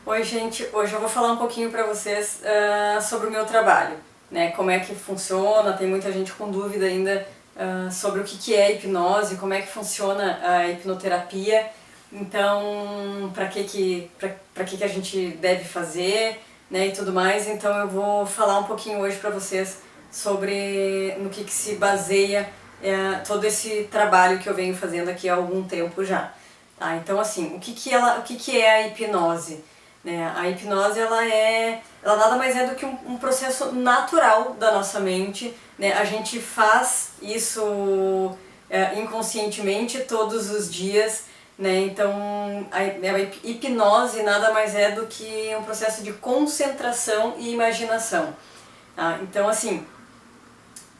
Oi, gente. Hoje eu vou falar um pouquinho para vocês sobre o meu trabalho, né? Como é que funciona. Tem muita gente com dúvida ainda sobre o que é hipnose, como é que funciona a hipnoterapia. Então, para que a gente deve fazer, né? E tudo mais. Então, eu vou falar um pouquinho hoje para vocês sobre no que se baseia todo esse trabalho que eu venho fazendo aqui há algum tempo já. Tá? Então, assim, o que é a hipnose? Né? A hipnose ela nada mais é do que um processo natural da nossa mente, né? A gente faz isso inconscientemente todos os dias, né? Então a hipnose nada mais é do que um processo de concentração e imaginação. Tá? Então assim,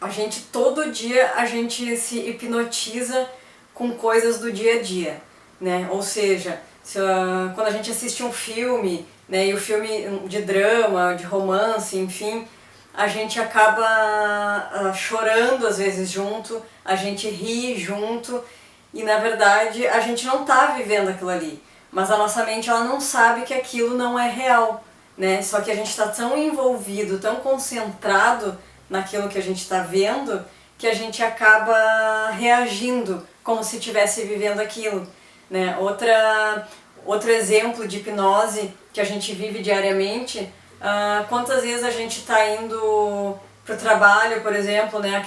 a gente todo dia a gente se hipnotiza com coisas do dia a dia, né? Ou seja, quando a gente assiste um filme, né, e o filme de drama, de romance, enfim, a gente acaba chorando às vezes junto, a gente ri junto e na verdade a gente não está vivendo aquilo ali, mas a nossa mente ela não sabe que aquilo não é real, né? Só que a gente está tão envolvido, tão concentrado naquilo que a gente está vendo que a gente acaba reagindo como se estivesse vivendo aquilo, né? Outro exemplo de hipnose que a gente vive diariamente, quantas vezes a gente está indo para o trabalho, por exemplo, né,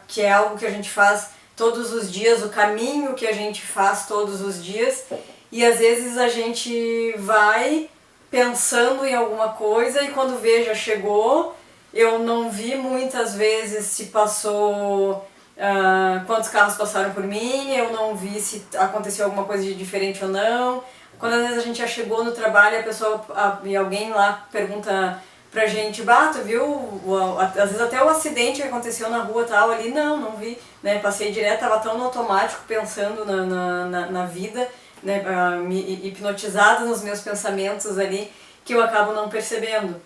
que é algo que a gente faz todos os dias, o caminho que a gente faz todos os dias, e às vezes a gente vai pensando em alguma coisa e quando vê já chegou, eu não vi muitas vezes se passou quantos carros passaram por mim, eu não vi se aconteceu alguma coisa de diferente ou não. Quando às vezes a gente já chegou no trabalho e alguém lá pergunta pra gente, tu viu, às vezes até o acidente que aconteceu na rua tal ali, não vi, né, passei direto, tava tão no automático pensando na vida, né, me hipnotizada nos meus pensamentos ali, que eu acabo não percebendo.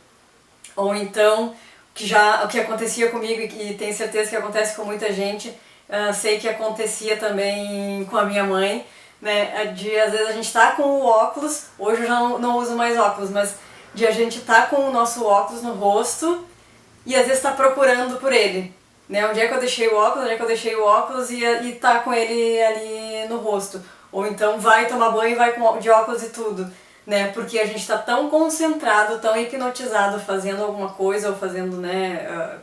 Ou então, o que acontecia comigo e tenho certeza que acontece com muita gente, sei que acontecia também com a minha mãe, né, de às vezes a gente tá com o óculos, hoje eu já não uso mais óculos, mas de a gente tá com o nosso óculos no rosto e às vezes tá procurando por ele, né, onde é que eu deixei o óculos, onde é que eu deixei o óculos e tá com ele ali no rosto, ou então vai tomar banho e vai de óculos e tudo, né, porque a gente está tão concentrado, tão hipnotizado fazendo alguma coisa ou fazendo, né,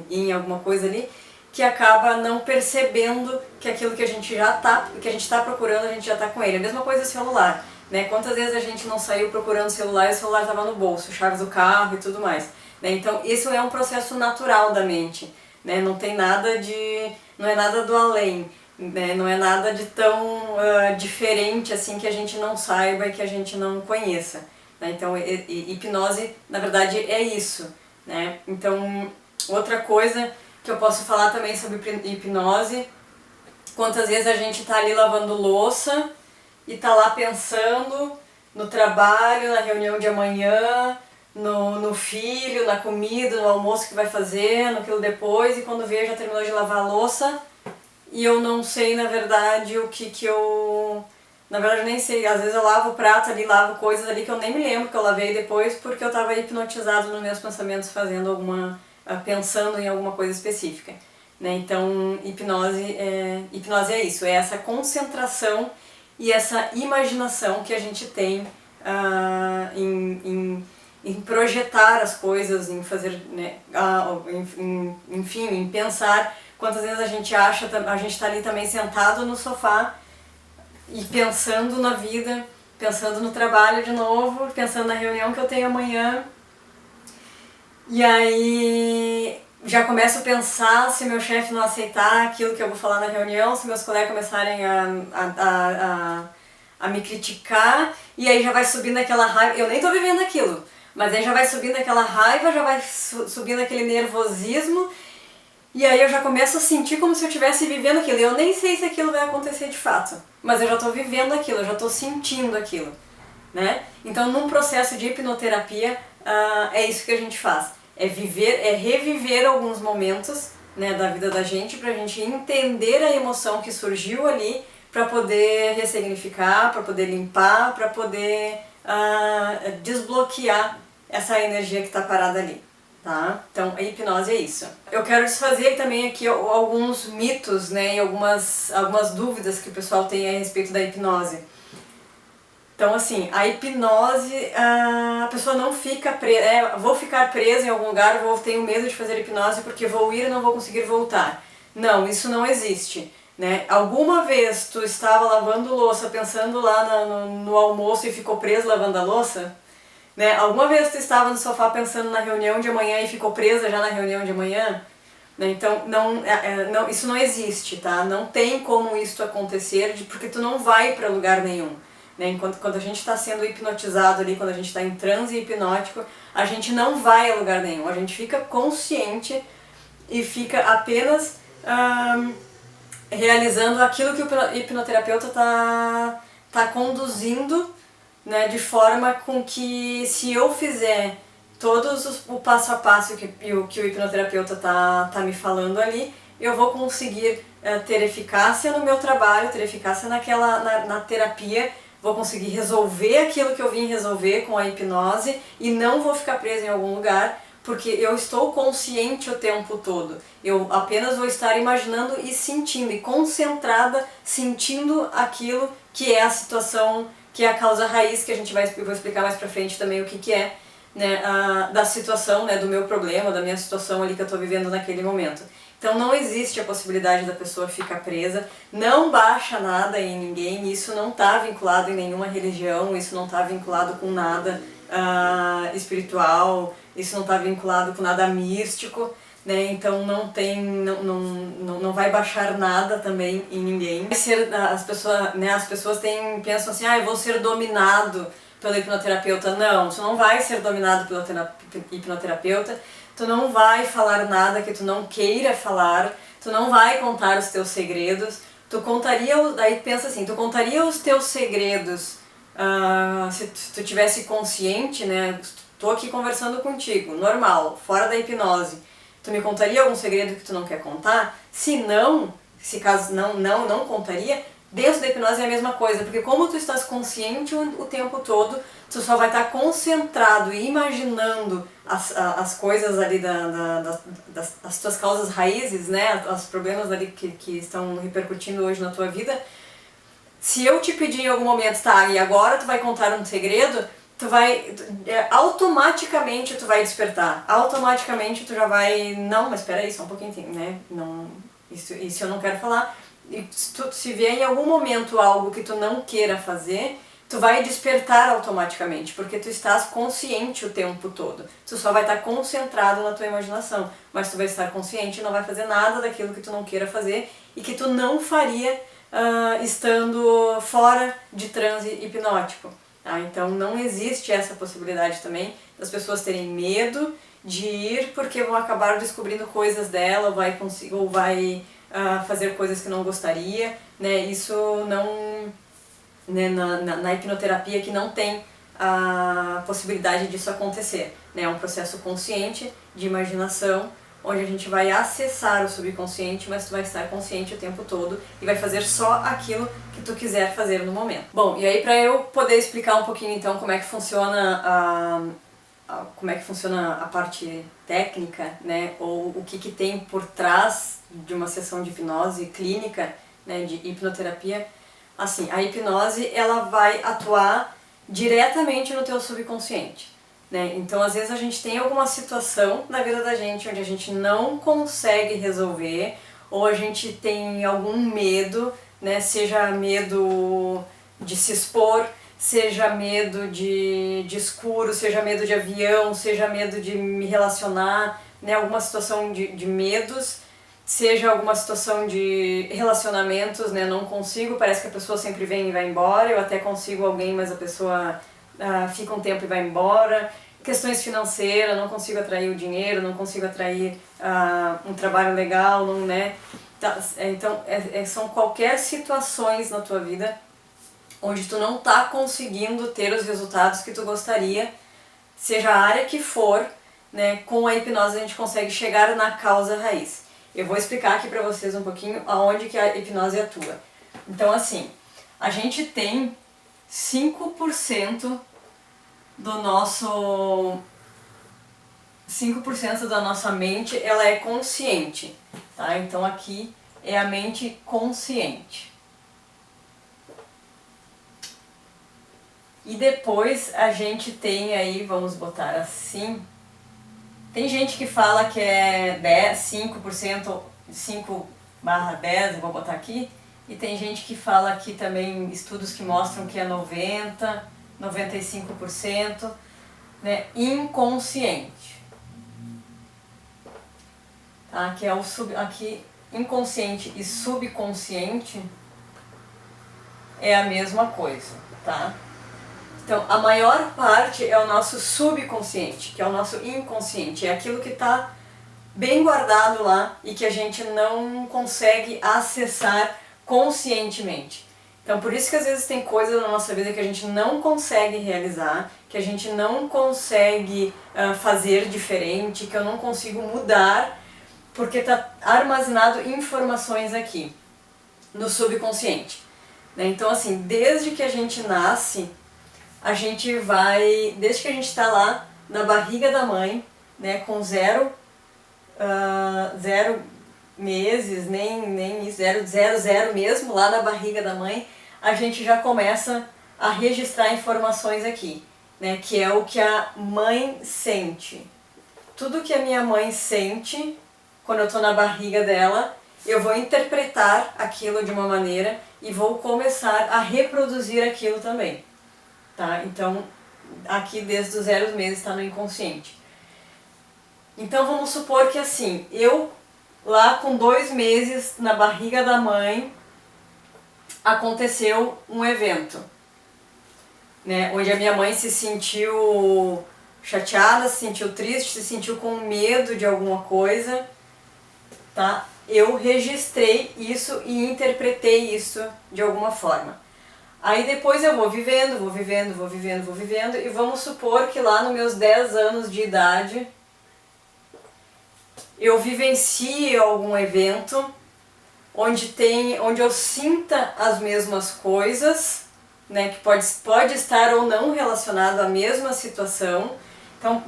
em alguma coisa ali, que acaba não percebendo que aquilo que a gente está procurando, a gente já está com ele. A mesma coisa o celular, né? Quantas vezes a gente não saiu procurando o celular e o celular estava no bolso, chaves do carro e tudo mais, né? Então isso é um processo natural da mente, né? Não é nada do além, né? Não é nada de tão diferente assim que a gente não saiba e que a gente não conheça, né? Então hipnose na verdade é isso, né? Então outra coisa que eu posso falar também sobre hipnose, quantas vezes a gente tá ali lavando louça e tá lá pensando no trabalho, na reunião de amanhã, no filho, na comida, no almoço que vai fazer, naquilo depois, e quando vê já terminou de lavar a louça e eu não sei na verdade o que eu... Na verdade eu nem sei, às vezes eu lavo o prato ali, lavo coisas ali que eu nem me lembro que eu lavei depois porque eu tava hipnotizado nos meus pensamentos fazendo pensando em alguma coisa específica, né? Então hipnose é isso, é essa concentração e essa imaginação que a gente tem em projetar as coisas, em fazer, né, enfim, em pensar. Quantas vezes a gente está ali também sentado no sofá e pensando na vida, pensando no trabalho de novo, pensando na reunião que eu tenho amanhã. E aí já começo a pensar se meu chefe não aceitar aquilo que eu vou falar na reunião, se meus colegas começarem a me criticar, e aí já vai subindo aquela raiva, eu nem tô vivendo aquilo, mas aí já vai subindo aquela raiva, já vai subindo aquele nervosismo, e aí eu já começo a sentir como se eu estivesse vivendo aquilo, e eu nem sei se aquilo vai acontecer de fato, mas eu já tô vivendo aquilo, eu já tô sentindo aquilo, né? Então num processo de hipnoterapia é isso que a gente faz. É reviver alguns momentos, né, da vida da gente pra gente entender a emoção que surgiu ali pra poder ressignificar, pra poder limpar, pra poder desbloquear essa energia que está parada ali. Tá? Então a hipnose é isso. Eu quero desfazer também aqui alguns mitos, né, e algumas dúvidas que o pessoal tem a respeito da hipnose. Então assim, a hipnose, a pessoa não fica presa, vou ficar presa em algum lugar, tenho medo de fazer hipnose porque vou ir e não vou conseguir voltar. Não, isso não existe. Né? Alguma vez tu estava lavando louça, pensando lá no almoço e ficou preso lavando a louça? Né? Alguma vez tu estava no sofá pensando na reunião de amanhã e ficou presa já na reunião de amanhã? Né? Então, não, isso não existe, tá? Não tem como isso acontecer, porque tu não vai para lugar nenhum. Né? Quando a gente está sendo hipnotizado ali, quando a gente está em transe hipnótico, a gente não vai a lugar nenhum. A gente fica consciente e fica apenas realizando aquilo que o hipnoterapeuta tá conduzindo, né, de forma com que, se eu fizer o passo a passo que o hipnoterapeuta tá me falando ali, eu vou conseguir ter eficácia no meu trabalho, ter eficácia na terapia, vou conseguir resolver aquilo que eu vim resolver com a hipnose e não vou ficar presa em algum lugar, porque eu estou consciente o tempo todo. Eu apenas vou estar imaginando e sentindo, e concentrada, sentindo aquilo que é a situação, que é a causa raiz, que eu vou explicar mais pra frente também o que é, né, da situação, né, do meu problema, da minha situação ali que eu estou vivendo naquele momento. Então não existe a possibilidade da pessoa ficar presa, não baixa nada em ninguém, isso não está vinculado em nenhuma religião, isso não está vinculado com nada espiritual, isso não está vinculado com nada místico, né? Então não vai baixar nada também em ninguém. As pessoas pensam assim, eu vou ser dominado pelo hipnoterapeuta. Não, tu não vai ser dominado pelo hipnoterapeuta, tu não vai falar nada que tu não queira falar, tu não vai contar os teus segredos, aí pensa assim, tu contaria os teus segredos se tu tivesse consciente, né? Tô aqui conversando contigo, normal, fora da hipnose. Tu me contaria algum segredo que tu não quer contar? Se caso não contaria, dentro da hipnose é a mesma coisa, porque como tu estás consciente o tempo todo, tu só vai estar concentrado e imaginando as coisas ali das tuas causas raízes, né? Os problemas ali que estão repercutindo hoje na tua vida. Se eu te pedir em algum momento, tá, e agora tu vai contar um segredo, automaticamente tu vai despertar, automaticamente tu já vai, não, mas espera aí, só um pouquinho, né, não, isso eu não quero falar, e se vier em algum momento algo que tu não queira fazer, tu vai despertar automaticamente, porque tu estás consciente o tempo todo, tu só vai estar concentrado na tua imaginação, mas tu vai estar consciente e não vai fazer nada daquilo que tu não queira fazer e que tu não faria estando fora de transe hipnótico. Então não existe essa possibilidade também das pessoas terem medo de ir porque vão acabar descobrindo coisas dela ou vai fazer coisas que não gostaria, né? Isso não, né, na hipnoterapia que não tem a possibilidade disso acontecer, né? É um processo consciente de imaginação onde a gente vai acessar o subconsciente, mas tu vai estar consciente o tempo todo e vai fazer só aquilo que tu quiser fazer no momento. Bom, e aí para eu poder explicar um pouquinho então como é que funciona a parte técnica, né, ou o que tem por trás de uma sessão de hipnose clínica, né, de hipnoterapia. Assim, a hipnose ela vai atuar diretamente no teu subconsciente. Né? Então, às vezes a gente tem alguma situação na vida da gente onde a gente não consegue resolver, ou a gente tem algum medo, né? Seja medo de se expor, seja medo de escuro, seja medo de avião, seja medo de me relacionar, né? Alguma situação de medos, seja alguma situação de relacionamentos, né? Não consigo, parece que a pessoa sempre vem e vai embora, eu até consigo alguém, mas a pessoa fica um tempo e vai embora. Questões financeiras, não consigo atrair o dinheiro, não consigo atrair um trabalho legal, não, né? Então, são qualquer situações na tua vida onde tu não tá conseguindo ter os resultados que tu gostaria, seja a área que for, né? Com a hipnose a gente consegue chegar na causa raiz. Eu vou explicar aqui pra vocês um pouquinho aonde que a hipnose atua. Então, assim, a gente tem 5% do nosso 5% da nossa mente, ela é consciente, tá? Então aqui é a mente consciente. E depois a gente tem aí, vamos botar assim, tem gente que fala que é 5%, 5/10, eu vou botar aqui, e tem gente que fala aqui também, estudos que mostram que é 90%, 95%, né, inconsciente. Tá? Que é o aqui, inconsciente e subconsciente é a mesma coisa, tá? Então, a maior parte é o nosso subconsciente, que é o nosso inconsciente, é aquilo que está bem guardado lá e que a gente não consegue acessar conscientemente. Então, por isso que às vezes tem coisas na nossa vida que a gente não consegue realizar, que a gente não consegue fazer diferente, que eu não consigo mudar, porque está armazenado informações aqui no subconsciente. Né? Então, assim, desde que a gente nasce, a gente vai, desde que a gente está lá na barriga da mãe, né, com 0 meses, nem isso, 0 mesmo, lá na barriga da mãe, a gente já começa a registrar informações aqui, né, que é o que a mãe sente. Tudo que a minha mãe sente, quando eu estou na barriga dela, eu vou interpretar aquilo de uma maneira e vou começar a reproduzir aquilo também. Tá? Então, aqui desde os 0 meses está no inconsciente. Então, vamos supor que assim, eu lá com 2 meses na barriga da mãe, aconteceu um evento, né? Onde a minha mãe se sentiu chateada, se sentiu triste, se sentiu com medo de alguma coisa, tá? Eu registrei isso e interpretei isso de alguma forma. Aí depois eu vou vivendo e vamos supor que lá nos meus 10 anos de idade eu vivencie algum evento onde eu sinta as mesmas coisas, né, que pode estar ou não relacionado à mesma situação. Então,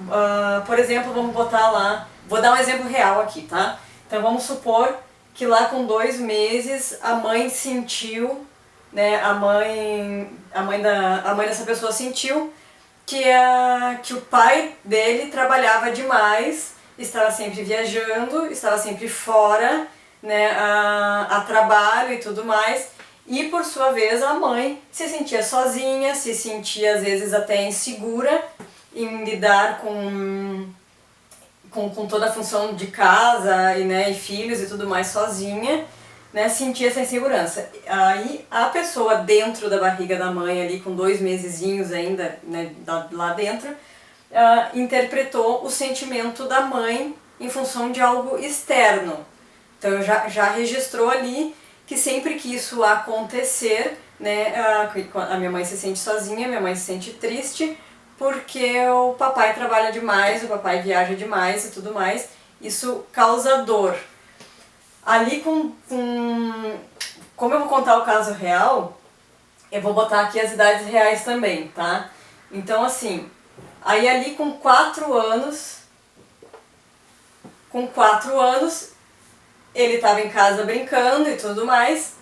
por exemplo, vamos botar lá, vou dar um exemplo real aqui, tá? Então vamos supor que lá com 2 meses a mãe sentiu, né, a mãe dessa pessoa sentiu que o pai dele trabalhava demais, estava sempre viajando, estava sempre fora, né, a trabalho e tudo mais, e por sua vez a mãe se sentia sozinha, se sentia às vezes até insegura em lidar com toda a função de casa e, né, e filhos e tudo mais sozinha, né, sentia essa insegurança. Aí a pessoa dentro da barriga da mãe ali com 2 mesezinhos ainda, né, lá dentro, interpretou o sentimento da mãe em função de algo externo. Então já registrou ali que sempre que isso acontecer, né, a minha mãe se sente sozinha, minha mãe se sente triste, porque o papai trabalha demais, o papai viaja demais e tudo mais, isso causa dor. Ali como eu vou contar o caso real, eu vou botar aqui as idades reais também, tá? Então assim, aí ali com 4 anos, ele estava em casa brincando e tudo mais,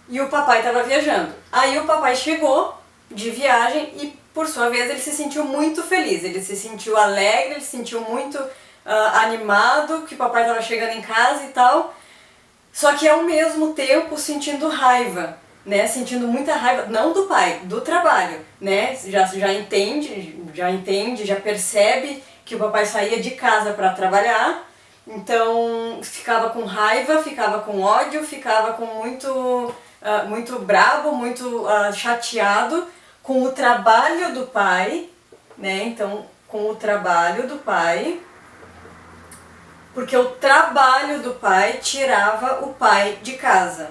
e o papai estava viajando. Aí o papai chegou de viagem e, por sua vez, ele se sentiu muito feliz, ele se sentiu alegre, ele se sentiu muito animado que o papai estava chegando em casa e tal, só que ao mesmo tempo sentindo raiva, né? Sentindo muita raiva, não do pai, do trabalho, né? Já entende, já percebe que o papai saía de casa para trabalhar, então ficava com raiva, ficava com ódio, ficava com muito bravo, muito chateado com o trabalho do pai, né? Então, com o trabalho do pai, porque o trabalho do pai tirava o pai de casa,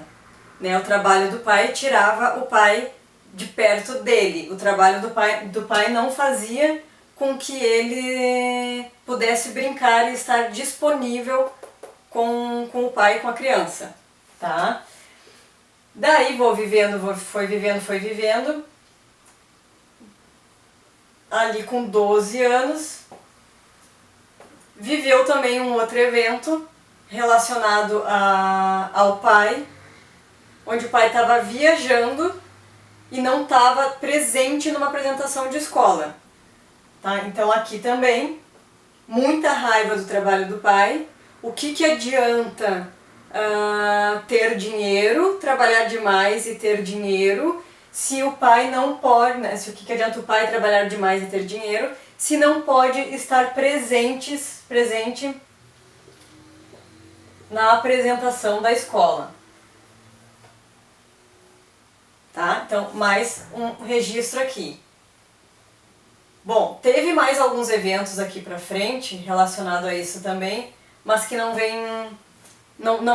né? O trabalho do pai tirava o pai de perto dele. O trabalho do pai não fazia com que ele pudesse brincar e estar disponível com o pai e com a criança, tá? Daí foi vivendo. ali com 12 anos, viveu também um outro evento relacionado ao pai, onde o pai estava viajando e não estava presente numa apresentação de escola. Tá? Então aqui também, muita raiva do trabalho do pai. O que adianta ter dinheiro, trabalhar demais e ter dinheiro, se o pai não pode, né? O que adianta o pai trabalhar demais e ter dinheiro, se não pode estar presente na apresentação da escola. Tá? Então, mais um registro aqui. Bom, teve mais alguns eventos aqui pra frente relacionado a isso também, mas que não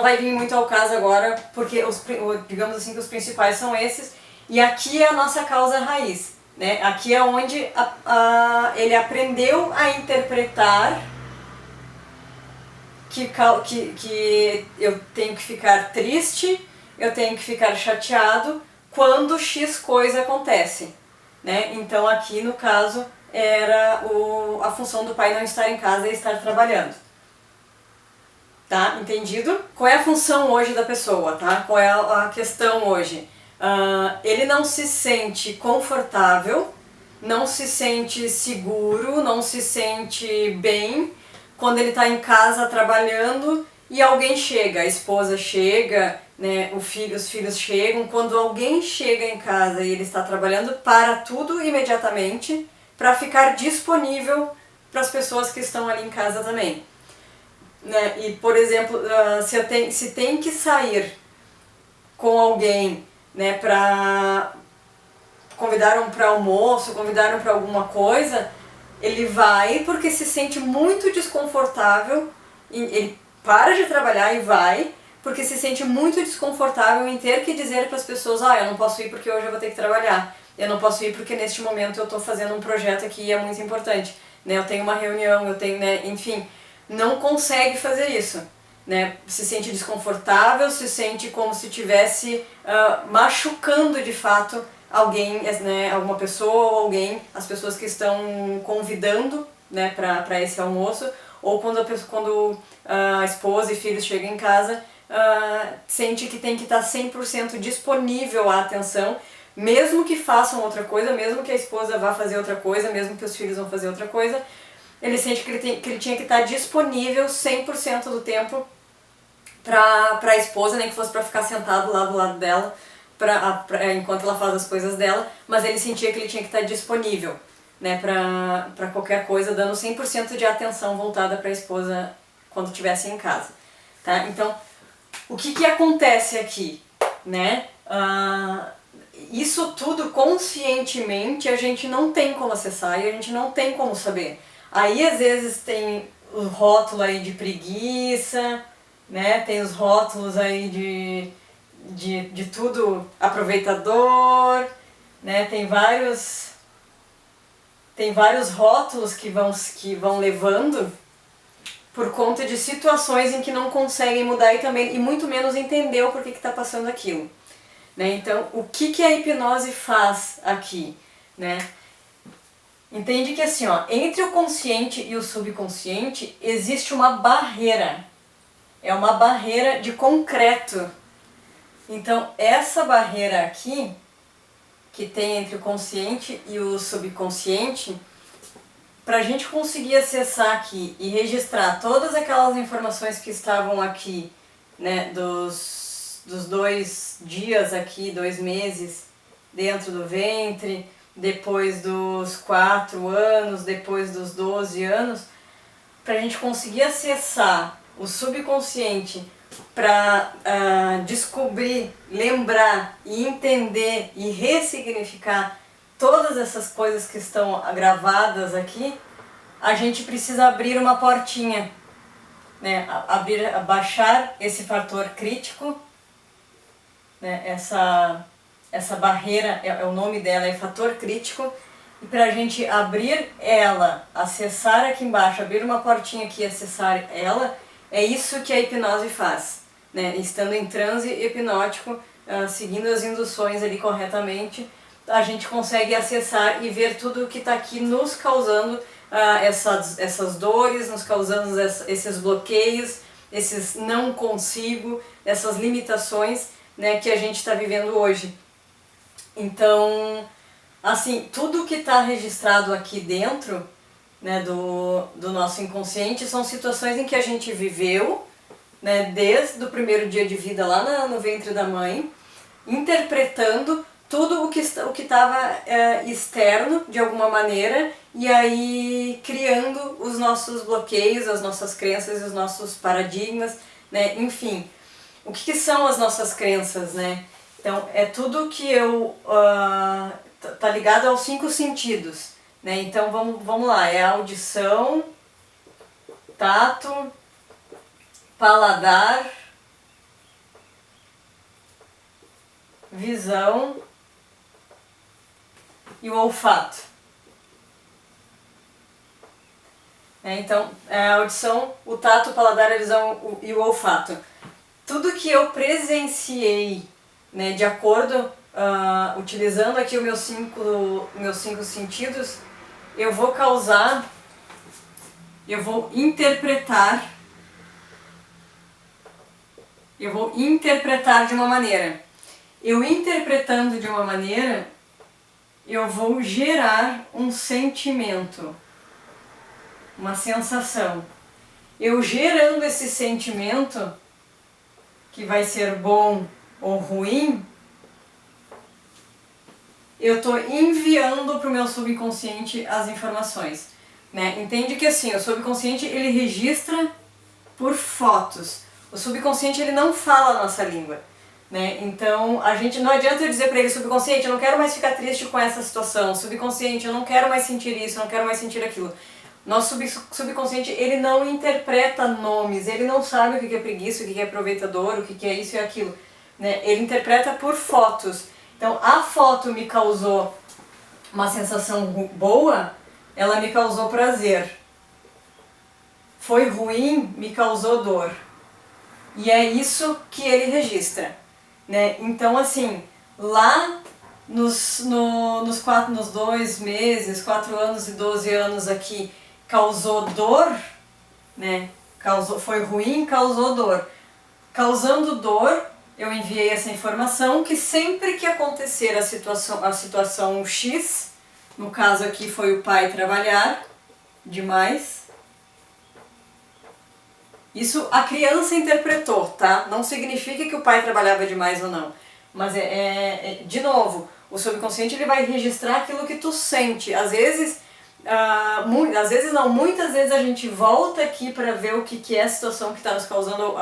vai vir muito ao caso agora, porque digamos assim que os principais são esses, e aqui é a nossa causa raiz, né? Aqui é onde ele aprendeu a interpretar que eu tenho que ficar triste, eu tenho que ficar chateado quando X coisa acontece, né? Então aqui no caso era a função do pai não estar em casa e estar trabalhando. Tá? Entendido? Qual é a função hoje da pessoa, tá? Qual é a questão hoje? Ele não se sente confortável, não se sente seguro, não se sente bem quando ele está em casa trabalhando e alguém chega, a esposa chega, né, os filhos chegam. Quando alguém chega em casa e ele está trabalhando, para tudo imediatamente para ficar disponível para as pessoas que estão ali em casa também. Né? E, por exemplo, se tem que sair com alguém, né, convidaram para almoço, convidaram para alguma coisa, ele vai porque se sente muito desconfortável, ele para de trabalhar e vai porque se sente muito desconfortável em ter que dizer para as pessoas: eu não posso ir porque hoje eu vou ter que trabalhar, eu não posso ir porque neste momento eu estou fazendo um projeto aqui e é muito importante, né? Eu tenho uma reunião, eu tenho, né, enfim, não consegue fazer isso, né? Se sente desconfortável, se sente como se estivesse machucando de fato alguém, né, alguma pessoa ou alguém, as pessoas que estão convidando, né, para esse almoço, ou quando a esposa e filhos chegam em casa, sente que tem que estar 100% disponível à atenção, mesmo que façam outra coisa, mesmo que a esposa vá fazer outra coisa, mesmo que os filhos vão fazer outra coisa, ele sente que ele tinha que estar disponível 100% do tempo para a esposa, nem que fosse para ficar sentado lá do lado dela, enquanto ela faz as coisas dela, mas ele sentia que ele tinha que estar disponível, né, para qualquer coisa, dando 100% de atenção voltada para a esposa quando estivesse em casa. Tá? Então, o que acontece aqui? Né? Isso tudo conscientemente a gente não tem como acessar e a gente não tem como saber. Aí às vezes tem o rótulo aí de preguiça, né? Tem os rótulos aí de tudo aproveitador, né? Tem vários rótulos que vão levando por conta de situações em que não conseguem mudar e muito menos entender o porquê que está passando aquilo. Né? Então, o que a hipnose faz aqui? Né? Entende que assim, entre o consciente e o subconsciente existe uma barreira. É uma barreira de concreto. Então, essa barreira aqui, que tem entre o consciente e o subconsciente, para a gente conseguir acessar aqui e registrar todas aquelas informações que estavam aqui, né, dos 2 dias aqui, 2 meses dentro do ventre, depois dos 4 anos, depois dos 12 anos, para a gente conseguir acessar o subconsciente para descobrir, lembrar e entender e ressignificar todas essas coisas que estão gravadas aqui, a gente precisa abrir uma portinha, né? Baixar esse fator crítico, né? Essa barreira, é o nome dela, é fator crítico, e para a gente abrir ela, acessar aqui embaixo, abrir uma portinha aqui e acessar ela, é isso que a hipnose faz, né? Estando em transe hipnótico, seguindo as induções ali corretamente, a gente consegue acessar e ver tudo o que está aqui nos causando essas dores, nos causando esses bloqueios, esses não consigo, essas limitações, né, que a gente está vivendo hoje. Então, assim, tudo que está registrado aqui dentro, né, do nosso inconsciente são situações em que a gente viveu, né, desde o primeiro dia de vida lá no ventre da mãe, interpretando tudo o que estava externo de alguma maneira e aí criando os nossos bloqueios, as nossas crenças e os nossos paradigmas, né? Enfim, o que são as nossas crenças, né? Então, é tudo que tá ligado aos 5 sentidos, né? Então, vamos lá, é audição, tato, paladar, visão e o olfato. Então, a audição, o tato, o paladar, a visão e o olfato. Tudo que eu presenciei, né, de acordo, utilizando aqui os meus cinco sentidos, eu vou interpretar de uma maneira. Eu interpretando de uma maneira, eu vou gerar um sentimento, uma sensação. Eu gerando esse sentimento, que vai ser bom ou ruim, eu estou enviando para o meu subconsciente as informações, né? Entende que assim, o subconsciente ele registra por fotos. O subconsciente ele não fala a nossa língua, né? Então a gente não adianta eu dizer para ele, subconsciente, eu não quero mais ficar triste com essa situação, subconsciente, eu não quero mais sentir isso, eu não quero mais sentir aquilo. Nosso subconsciente ele não interpreta nomes, ele não sabe o que é preguiça, o que é aproveitador, o que é isso e aquilo, né? Ele interpreta por fotos. Então a foto me causou uma sensação boa, ela me causou prazer. Foi ruim, me causou dor. E é isso que ele registra, né? Então assim, lá nos 2 meses, 4 anos e 12 anos aqui, causou dor, né? Foi ruim, causou dor. Causando dor, eu enviei essa informação que sempre que acontecer a situação X, no caso aqui foi o pai trabalhar demais, isso a criança interpretou, tá? Não significa que o pai trabalhava demais ou não, mas de novo, o subconsciente ele vai registrar aquilo que tu sente. Às vezes muitas vezes a gente volta aqui para ver o que é a situação que está nos causando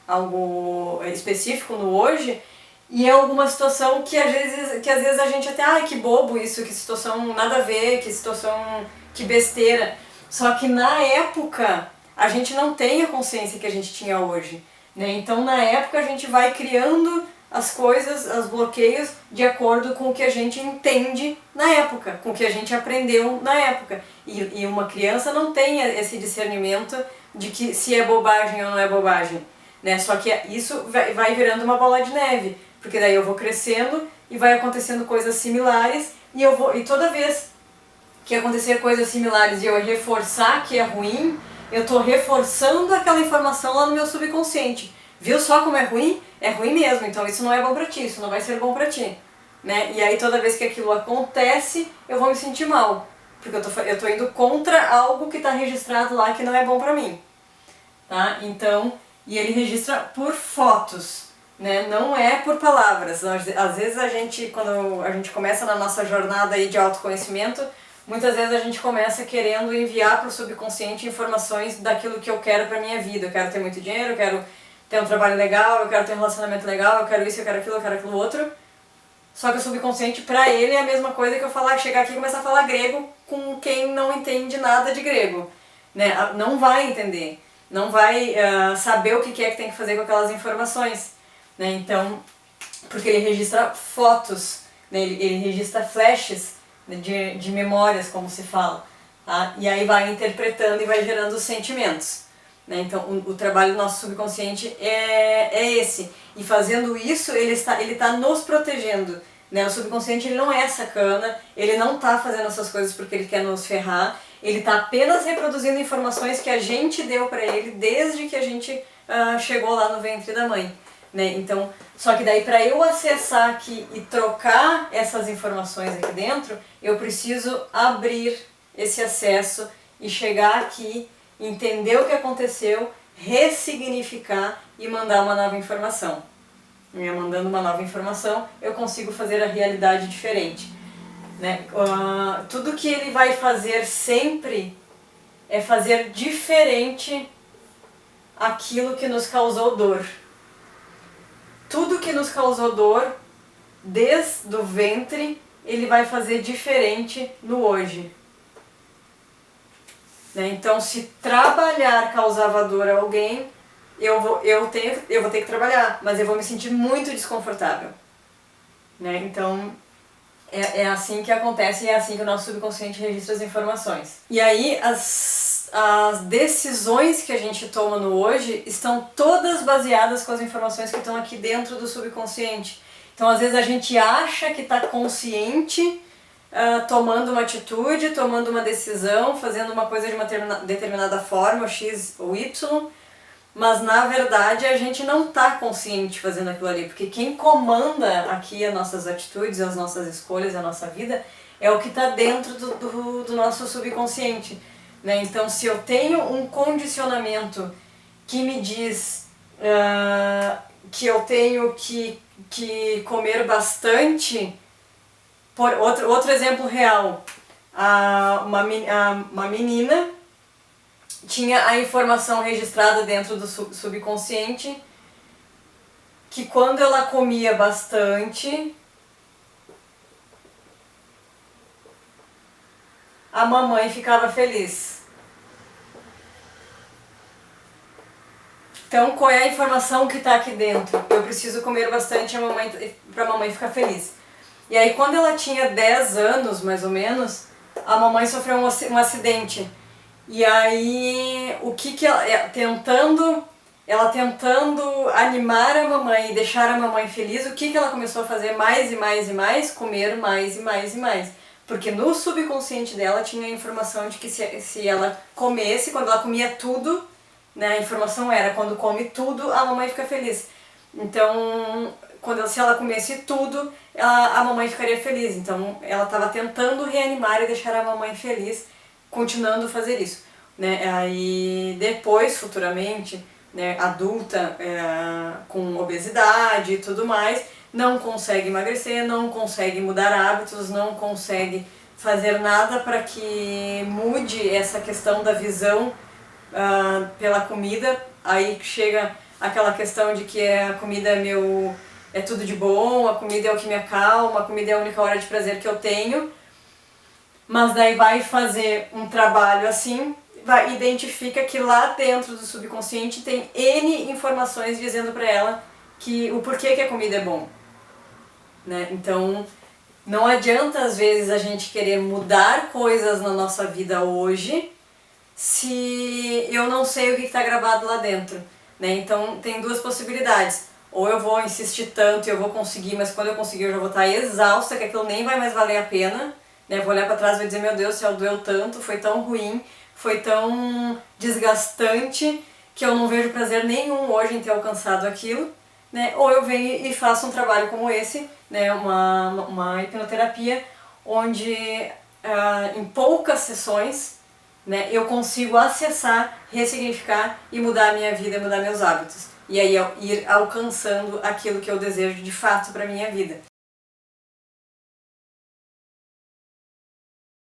algo específico no hoje, e é alguma situação que às vezes a gente até, ai que bobo isso, que situação nada a ver, que situação, que besteira. Só que na época a gente não tem a consciência que a gente tinha hoje, né? Então na época a gente vai criando as coisas, os bloqueios, de acordo com o que a gente entende na época, com o que a gente aprendeu na época. E uma criança não tem esse discernimento de que se é bobagem ou não é bobagem, né? Só que isso vai virando uma bola de neve, porque daí eu vou crescendo e vai acontecendo coisas similares, e toda vez que acontecer coisas similares e eu reforçar que é ruim, eu estou reforçando aquela informação lá no meu subconsciente. Viu só como é ruim? É ruim mesmo, então isso não é bom pra ti, isso não vai ser bom pra ti, né? E aí toda vez que aquilo acontece, eu vou me sentir mal, porque eu tô indo contra algo que está registrado lá que não é bom pra mim, tá? Então, e ele registra por fotos, né? Não é por palavras. Às vezes quando a gente começa na nossa jornada aí de autoconhecimento, muitas vezes a gente começa querendo enviar para o subconsciente informações daquilo que eu quero pra minha vida. Eu quero ter muito dinheiro, eu quero ter um trabalho legal, eu quero ter um relacionamento legal, eu quero isso, eu quero aquilo outro. Só que o subconsciente, pra ele, é a mesma coisa que eu chegar aqui e começar a falar grego com quem não entende nada de grego, né? Não vai entender, não vai saber o que é que tem que fazer com aquelas informações, né? Então, porque ele registra fotos, né? Ele registra flashes, né, de memórias, como se fala, tá? E aí vai interpretando e vai gerando os sentimentos. Então o trabalho do nosso subconsciente é esse, e fazendo isso ele está nos protegendo, né? O subconsciente ele não é sacana, ele não tá fazendo essas coisas porque ele quer nos ferrar, ele tá apenas reproduzindo informações que a gente deu para ele desde que a gente chegou lá no ventre da mãe, né? Então, só que daí para eu acessar aqui e trocar essas informações aqui dentro, eu preciso abrir esse acesso e chegar aqui, entender o que aconteceu, ressignificar e mandar uma nova informação. Mandando uma nova informação, eu consigo fazer a realidade diferente, né? Tudo que ele vai fazer sempre é fazer diferente aquilo que nos causou dor. Tudo que nos causou dor, desde o ventre, ele vai fazer diferente no hoje. Né? Então, se trabalhar causava dor a alguém, eu vou ter que trabalhar, mas eu vou me sentir muito desconfortável. Né? Então, é assim que acontece e é assim que o nosso subconsciente registra as informações. E aí, as decisões que a gente toma no hoje estão todas baseadas com as informações que estão aqui dentro do subconsciente. Então, às vezes, a gente acha que está consciente, tomando uma atitude, tomando uma decisão, fazendo uma coisa de uma determinada forma, X ou Y, mas na verdade a gente não está consciente fazendo aquilo ali, porque quem comanda aqui as nossas atitudes, as nossas escolhas, a nossa vida, é o que está dentro do nosso subconsciente. Né? Então, se eu tenho um condicionamento que me diz que eu tenho que comer bastante, por outro exemplo real, uma menina tinha a informação registrada dentro do subconsciente que quando ela comia bastante, a mamãe ficava feliz. Então, qual é a informação que está aqui dentro? Eu preciso comer bastante para a mamãe ficar feliz. E aí, quando ela tinha 10 anos, mais ou menos, a mamãe sofreu um acidente. E aí, ela tentando animar a mamãe e deixar a mamãe feliz, o que ela começou a fazer mais e mais e mais? Comer mais e mais e mais. Porque no subconsciente dela tinha a informação de que se ela comesse, quando ela comia tudo, né, a informação era, quando come tudo, a mamãe fica feliz. Então, se ela comesse tudo, a mamãe ficaria feliz. Então, ela estava tentando reanimar e deixar a mamãe feliz, continuando a fazer isso. Né? Aí, depois, futuramente, né, adulta, com obesidade e tudo mais, não consegue emagrecer, não consegue mudar hábitos, não consegue fazer nada para que mude essa questão da visão pela comida. Aí chega aquela questão de que a comida é tudo de bom, a comida é o que me acalma, a comida é a única hora de prazer que eu tenho. Mas daí vai fazer um trabalho assim, identifica que lá dentro do subconsciente tem N informações dizendo para ela o porquê que a comida é bom. Né? Então, não adianta às vezes a gente querer mudar coisas na nossa vida hoje se eu não sei o que está gravado lá dentro. Né? Então, tem duas possibilidades. Ou eu vou insistir tanto e eu vou conseguir, mas quando eu conseguir eu já vou estar exausta, que aquilo nem vai mais valer a pena. Né? Eu vou olhar para trás e vou dizer, meu Deus, se doeu tanto, foi tão ruim, foi tão desgastante, que eu não vejo prazer nenhum hoje em ter alcançado aquilo. Né? Ou eu venho e faço um trabalho como esse, né? uma hipnoterapia, onde em poucas sessões, né, eu consigo acessar, ressignificar e mudar a minha vida, mudar meus hábitos. E aí ir alcançando aquilo que eu desejo de fato para a minha vida.